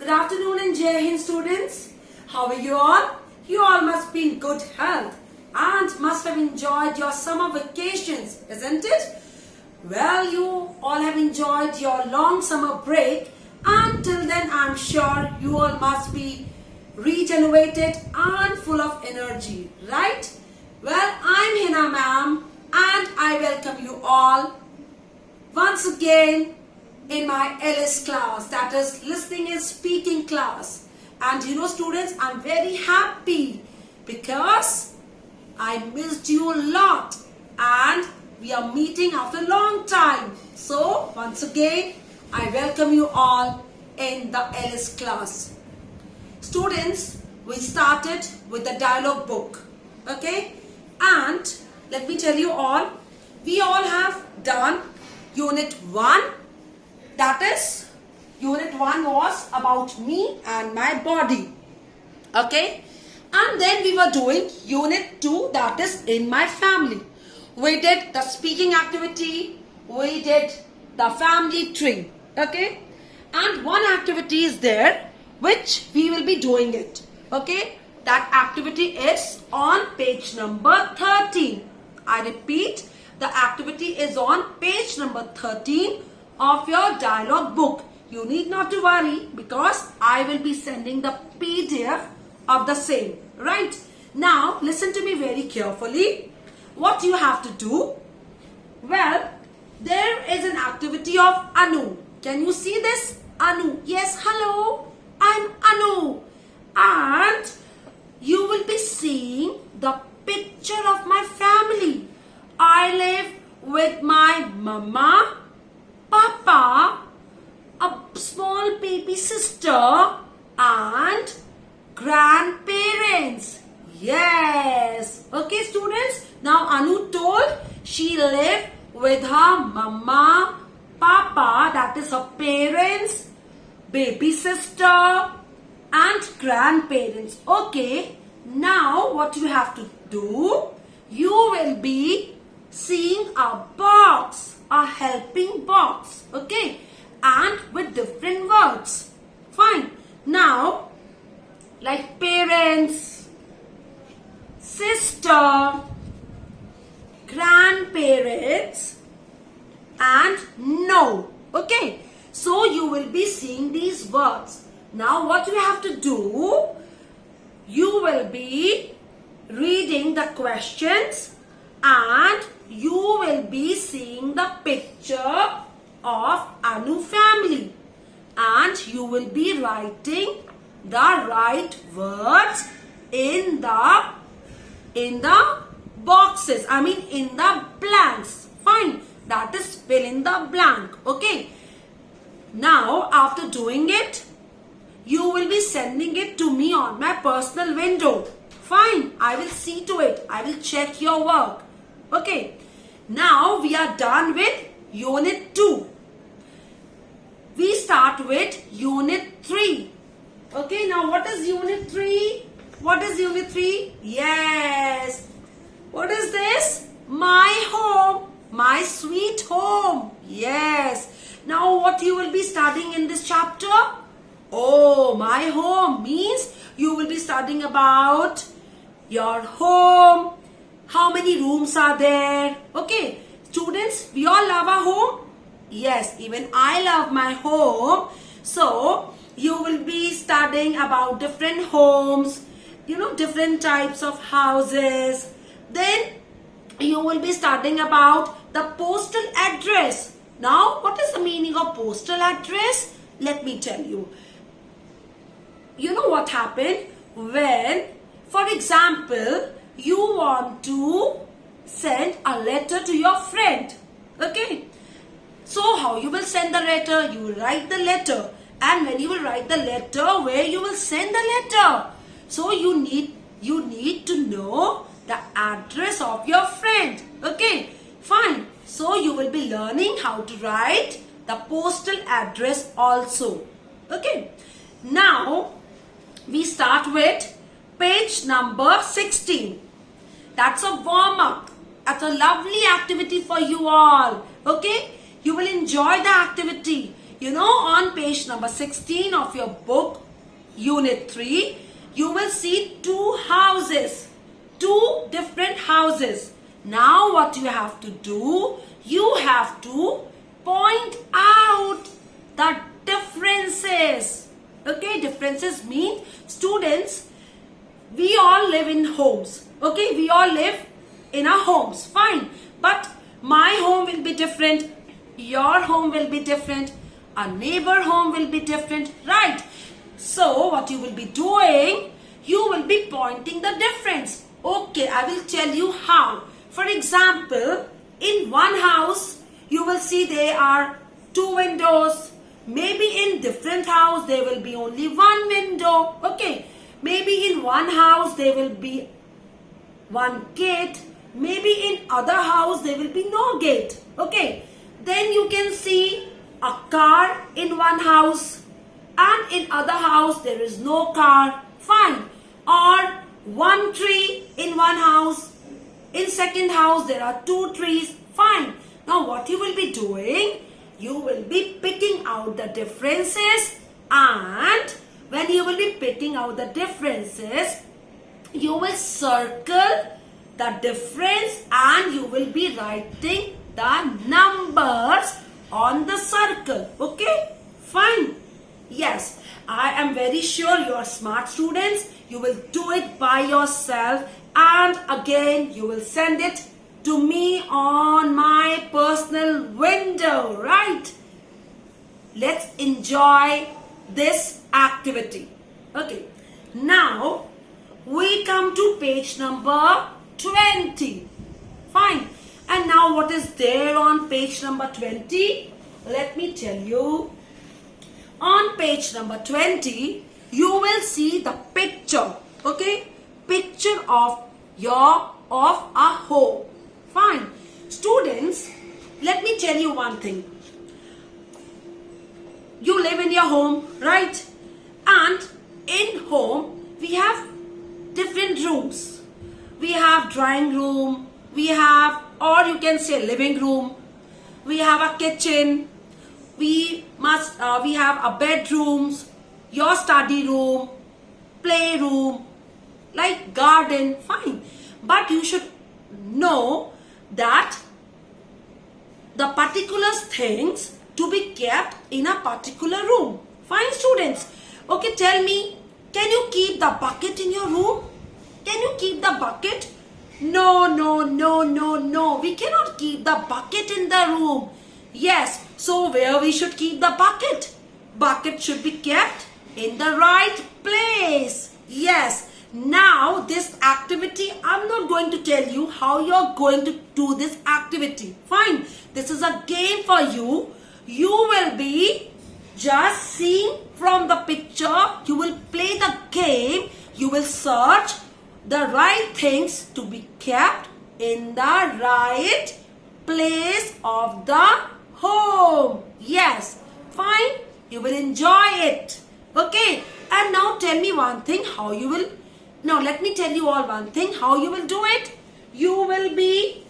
Good afternoon and Jai Hind students. How are you all? You all must be in good health and must have enjoyed your summer vacations, isn't it? Well, you all have enjoyed your long summer break. Until then, I'm sure you all must be regenerated and full of energy, right? Well, I'm Hina ma'am and I welcome you all once again in my LS class, that is listening and speaking class. And you know students, I'm very happy because I missed you a lot and we are meeting after a long time. So once again, I welcome you all in the LS class. Students, we started with the dialogue book, okay? And let me tell you all, we all have done Unit 1. That is, Unit 1 was about me and my body, okay? And then we were doing Unit 2, that is in my family. We did the speaking activity, we did the family tree, okay? And one activity is there which we will be doing it, okay? That activity is on page number 13. I repeat, the activity is on page number 13 of your dialogue book. You need not to worry because I will be sending the PDF of the same, right? Now, listen to me very carefully. What you have to do? Well, there is an activity of Anu. Can you see this? Anu. Yes, hello. I'm Anu. And you will be seeing the picture of my family. I live with my mama, papa, a small baby sister and grandparents. Yes. Okay, students. Now Anu told she lived with her mama, papa, that is her parents, baby sister and grandparents. Okay. Now what you have to do? You will be seeing a box, a helping box, okay, and with different words. Fine. Now, like parents, sister, grandparents, and no. Okay. So you will be seeing these words. Now, what you have to do? You will be reading the questions and you will be seeing the picture of Anu family and you will be writing the right words in the boxes, I mean in the blanks. Fine, that is fill in the blank. Okay, now after doing it, you will be sending it to me on my personal window. Fine, I will see to it. I will check your work. Okay, now we are done with Unit 2. We start with Unit 3. Okay, now what is Unit 3? What is Unit 3? Yes. What is this? My home. My sweet home. Yes. Now what you will be studying in this chapter? Oh, my home means you will be studying about your home. How many rooms are there? Okay, students, we all love our home. Yes, even I love my home. So, you will be studying about different homes, you know, different types of houses. Then, you will be studying about the postal address. Now, what is the meaning of postal address? Let me tell you. You know what happened when, for example, you want to send a letter to your friend. Okay. So how you will send the letter? You will write the letter. And when you will write the letter, where you will send the letter? So you need to know the address of your friend. Okay. Fine. So you will be learning how to write the postal address also. Okay. Now we start with page number 16. That's a warm-up. That's a lovely activity for you all. Okay? You will enjoy the activity. You know, on page number 16 of your book, Unit 3, you will see two houses, two different houses. Now what you have to do, you have to point out the differences. Okay, differences mean students, we all live in homes. Okay, we all live in our homes, fine. But my home will be different, your home will be different, a neighbor home will be different, right? So what you will be doing, you will be pointing the difference. Okay, I will tell you how. For example, in one house, you will see there are two windows. Maybe in different house, there will be only one window. Okay, maybe in one house, there will be one gate. Maybe in other house, there will be no gate. Okay, then you can see a car in one house, and in other house there is no car, fine. Or one tree in one house, in second house there are two trees, fine. Now what you will be doing, you will be picking out the differences, and when you will be picking out the differences, you will circle the difference and you will be writing the numbers on the circle. Okay, fine. Yes, I am very sure you are smart students. You will do it by yourself, and again you will send it to me on my personal window, right? Let's enjoy this activity. Okay, now we come to page number 20. Fine. And now what is there on page number 20? Let me tell you. On page number 20, you will see the picture. Okay? Picture of a home. Fine. Students, let me tell you one thing. You live in your home, right? And in home, we have different rooms. We have drawing room, we have, or you can say living room, we have a kitchen, we have a bedrooms, your study room, playroom, like garden, fine. But you should know that the particular things to be kept in a particular room. Fine, students. Okay, tell me, can you keep the bucket in your room? Can you keep the bucket? No. We cannot keep the bucket in the room. Yes, so where we should keep the bucket? Bucket should be kept in the right place. Yes. Now this activity, I'm not going to tell you how you're going to do this activity. Fine. This is a game for you. You will be just seeing from the picture. You will play the game. You will search the right things to be kept in the right place of the home. Yes, fine. You will enjoy it. Okay. And now tell me one thing, how you will. Now let me tell you all one thing, how you will do it. You will be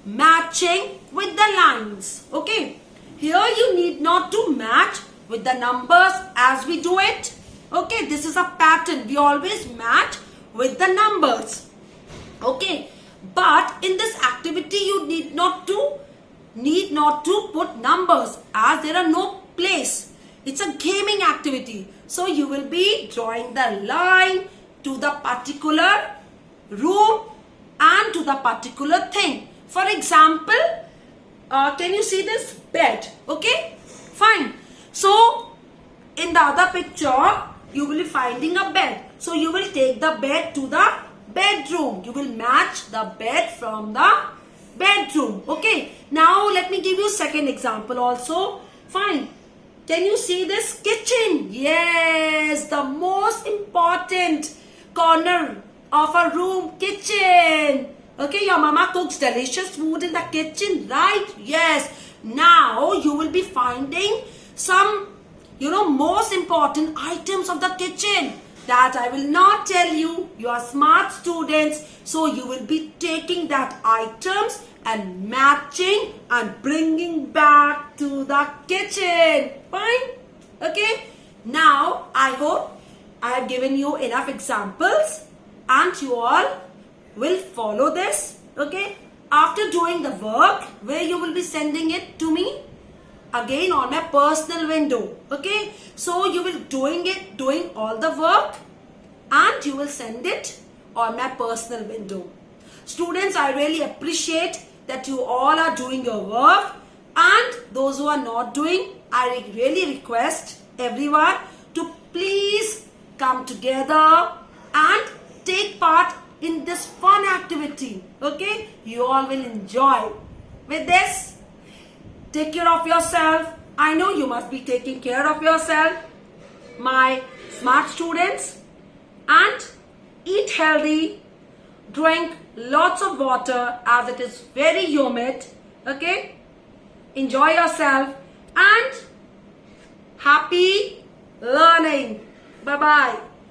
matching with the lines. Okay. Here you need not to match with the numbers as we do it. Okay. This is a pattern. We always match with the numbers. Okay, but in this activity you need not to put numbers, as there are no place. It's a gaming activity. So you will be drawing the line to the particular room and to the particular thing. For example, can you see this bed? Okay, fine. So in the other picture you will be finding a bed. So you will take the bed to the bedroom. You will match the bed from the bedroom. Okay. Now let me give you second example also. Fine. Can you see this kitchen? Yes, the most important corner of a room, kitchen. Okay, your mama cooks delicious food in the kitchen, right? Yes. Now you will be finding some, most important items of the kitchen that I will not tell you. You are smart students, so you will be taking that items and matching and bringing back to the kitchen. Fine? Okay. Now I hope I have given you enough examples and you all will follow this. Okay. After doing the work, where you will be sending it to me? Again on my personal window. Okay. So you will doing all the work and you will send it on my personal window. Students, I really appreciate that you all are doing your work, and those who are not doing, I really request everyone to please come together and take part in this fun activity. Okay, you all will enjoy. With this, take care of yourself. I know you must be taking care of yourself, my smart students, and eat healthy, drink lots of water as it is very humid. Okay, enjoy yourself and happy learning. Bye bye.